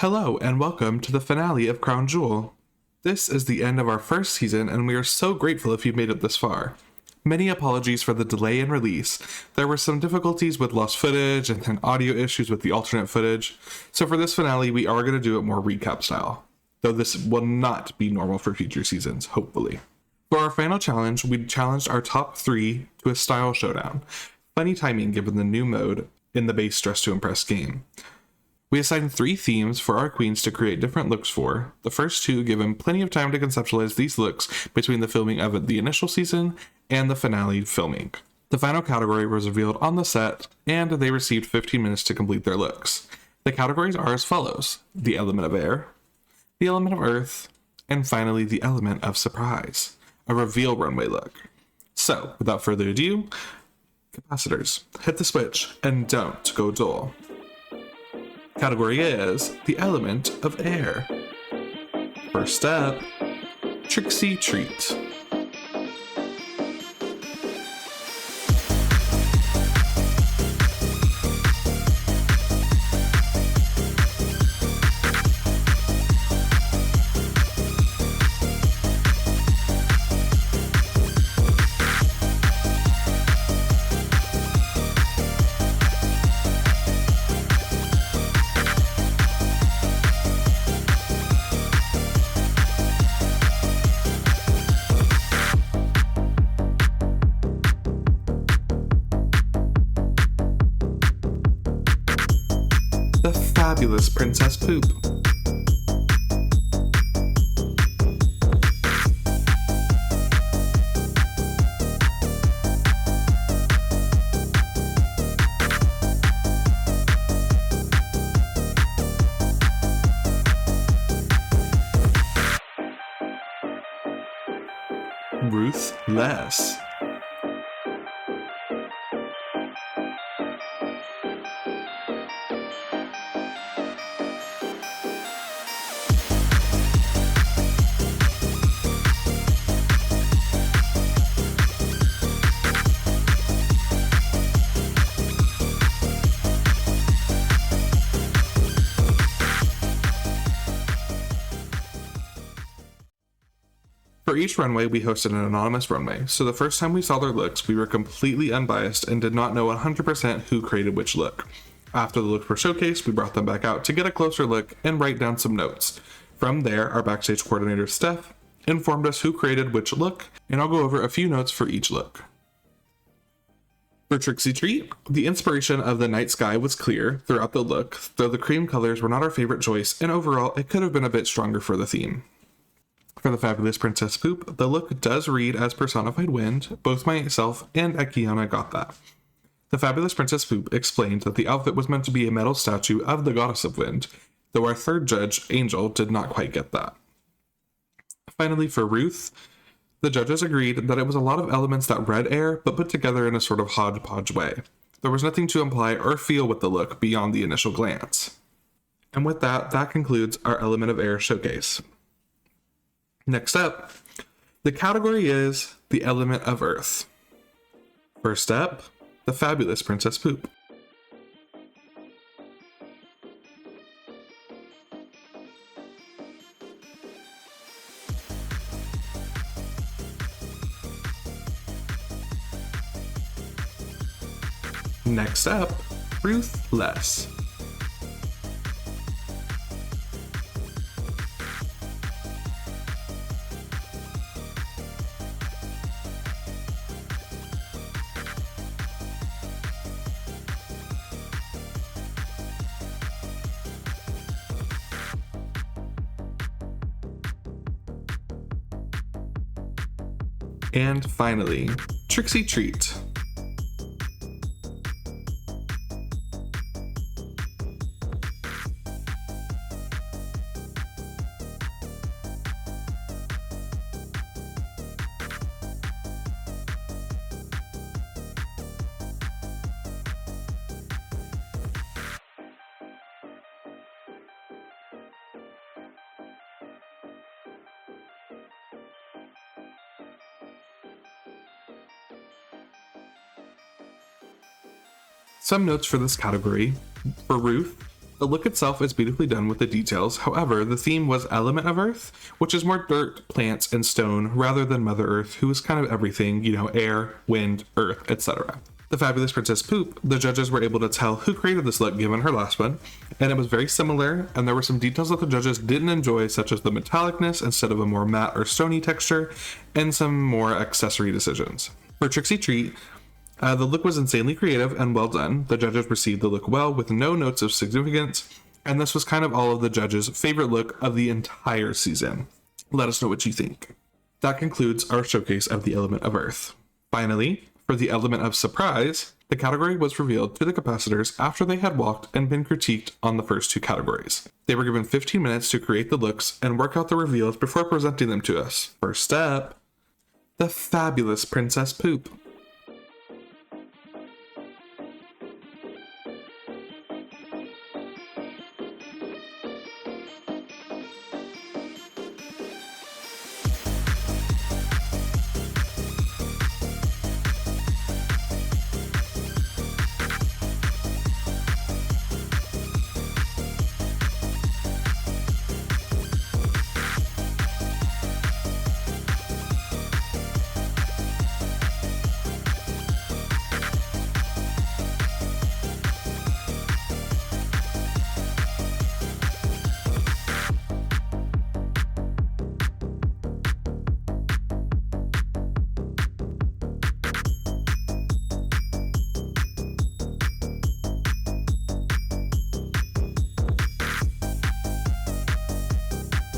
Hello and welcome to the finale of Crown Joule. This is the end of our first season and we are so grateful if you've made it this far. Many apologies for the delay in release. There were some difficulties with lost footage and then audio issues with the alternate footage, so for this finale we are going to do it more recap style, though this will not be normal for future seasons, hopefully. For our final challenge, we challenged our top 3 to a style showdown. Funny timing given the new mode in the base Dress to Impress game. We assigned 3 themes for our queens to create different looks for, the first 2 given plenty of time to conceptualize these looks between the filming of the initial season and the finale filming. The final category was revealed on the set, and they received 15 minutes to complete their looks. The categories are as follows: the element of air, the element of earth, and finally the element of surprise, a reveal runway look. So, without further ado, capacitors, hit the switch and don't go dull. Category is the element of air. First step, Trixxie Treat. The fabulous Princess Poop. Ruth Less. For each runway, we hosted an anonymous runway, so the first time we saw their looks, we were completely unbiased and did not know 100% who created which look. After the looks were showcased, we brought them back out to get a closer look and write down some notes. From there, our backstage coordinator, Steph, informed us who created which look, and I'll go over a few notes for each look. For Trixxie Treat, the inspiration of the night sky was clear throughout the look, though the cream colors were not our favorite choice, and overall, it could have been a bit stronger for the theme. For the fabulous Princess Poop, the look does read as personified wind. Both myself and Akiana got that. The fabulous Princess Poop explained that the outfit was meant to be a metal statue of the goddess of wind, though our third judge, Angel, did not quite get that. Finally, for Ruth, the judges agreed that it was a lot of elements that read air, but put together in a sort of hodgepodge way. There was nothing to imply or feel with the look beyond the initial glance. And with that, that concludes our element of air showcase. Next up, the category is the element of earth. First up, the fabulous Princess Poop. Next up, Ruth Less. And finally, Trixxie Treat. Some notes for this category. For Ruth, The look itself is beautifully done with the details, however, the theme was Element of Earth, which is more dirt, plants, and stone, rather than Mother Earth, who is kind of everything, air, wind, earth, etc. The Fabulous Princess Poop, the judges were able to tell who created this look given her last one, and it was very similar, and there were some details that the judges didn't enjoy, such as the metallicness instead of a more matte or stony texture, and some more accessory decisions. For Trixxie Treat, the look was insanely creative and well done. The judges received the look well with no notes of significance, and this was kind of all of the judges' favorite look of the entire season. Let us know what you think. That concludes our showcase of the Element of Earth. Finally, for the Element of Surprise, the category was revealed to the capacitors after they had walked and been critiqued on the first two categories. They were given 15 minutes to create the looks and work out the reveals before presenting them to us. First up, the Fabulous Princess Poop.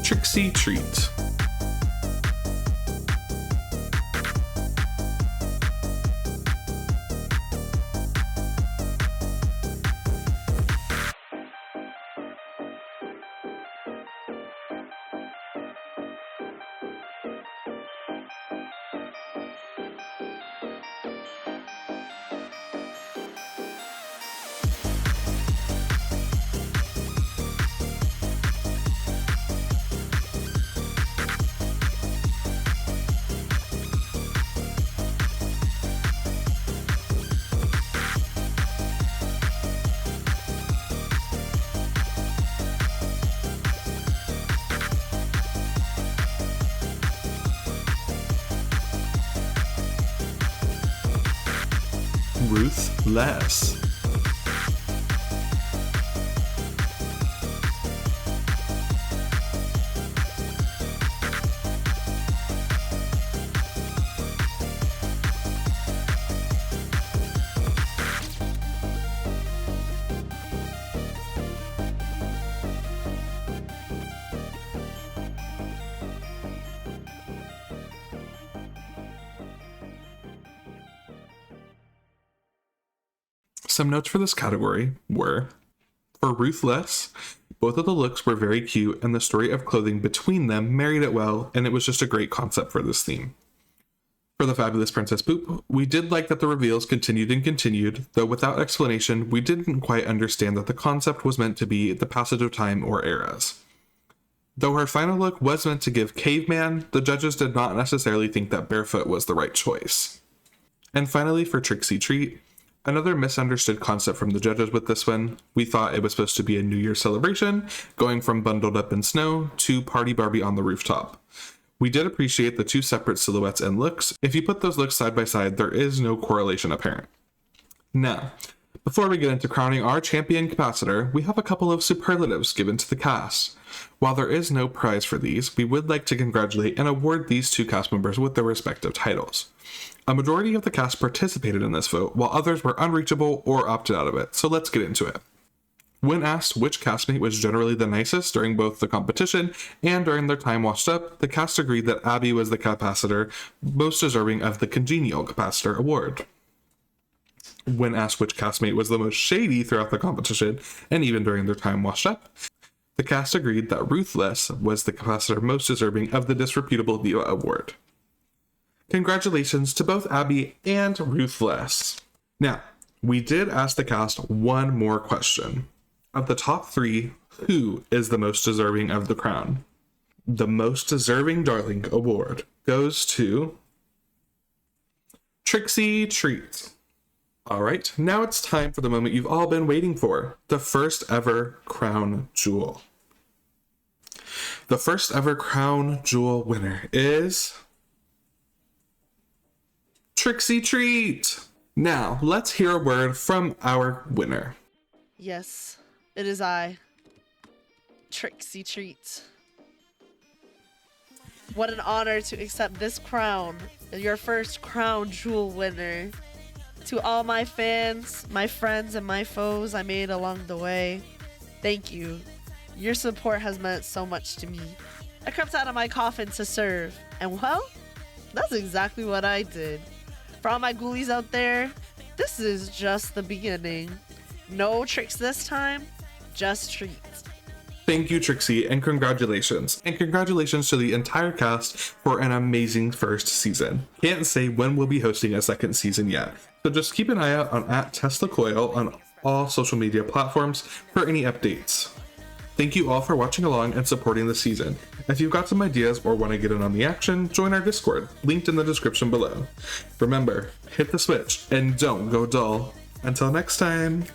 Trixxie Treat. Ruth Less. Some notes for this category were, for Ruth Less, both of the looks were very cute and the story of clothing between them married it well, and it was just a great concept for this theme. For the Fabulous Princess Poop, we did like that the reveals continued, though without explanation, we didn't quite understand that the concept was meant to be the passage of time or eras. Though her final look was meant to give caveman, the judges did not necessarily think that barefoot was the right choice. And finally, for Trixxie Treat, another misunderstood concept from the judges with this one. We thought it was supposed to be a New Year celebration, going from bundled up in snow to Party Barbie on the rooftop. We did appreciate the two separate silhouettes and looks. If you put those looks side by side, there is no correlation apparent. Now, before we get into crowning our champion capacitor, we have a couple of superlatives given to the cast. While there is no prize for these, we would like to congratulate and award these two cast members with their respective titles. A majority of the cast participated in this vote, while others were unreachable or opted out of it, so let's get into it. When asked which castmate was generally the nicest during both the competition and during their time washed up, the cast agreed that Abby was the capacitor most deserving of the Congenial Capacitor Award. When asked which castmate was the most shady throughout the competition, and even during their time washed up, the cast agreed that Ruth Less was the capacitor most deserving of the Disreputable Diva Award. Congratulations to both Abby and Ruth Less. Now, we did ask the cast one more question. Of the top three, who is the most deserving of the crown? The Most Deserving Darling Award goes to Trixxie Treat. All right, now it's time for the moment you've all been waiting for, the first ever Crown Joule. The first ever Crown Joule winner is Trixxie Treat. Now, let's hear a word from our winner. Yes, it is I, Trixxie Treat. What an honor to accept this crown, your first Crown Joule winner. To all my fans, my friends, and my foes I made along the way, thank you. Your support has meant so much to me. I crept out of my coffin to serve, and well, that's exactly what I did. For all my ghoulies out there, this is just the beginning. No tricks this time, just treats. Thank you, Trixxie, and congratulations. And congratulations to the entire cast for an amazing first season. Can't say when we'll be hosting a second season yet, so just keep an eye out on @Tess LeCoyle on all social media platforms for any updates. Thank you all for watching along and supporting the season. If you've got some ideas or want to get in on the action, join our Discord, linked in the description below. Remember, hit the switch and don't go dull. Until next time.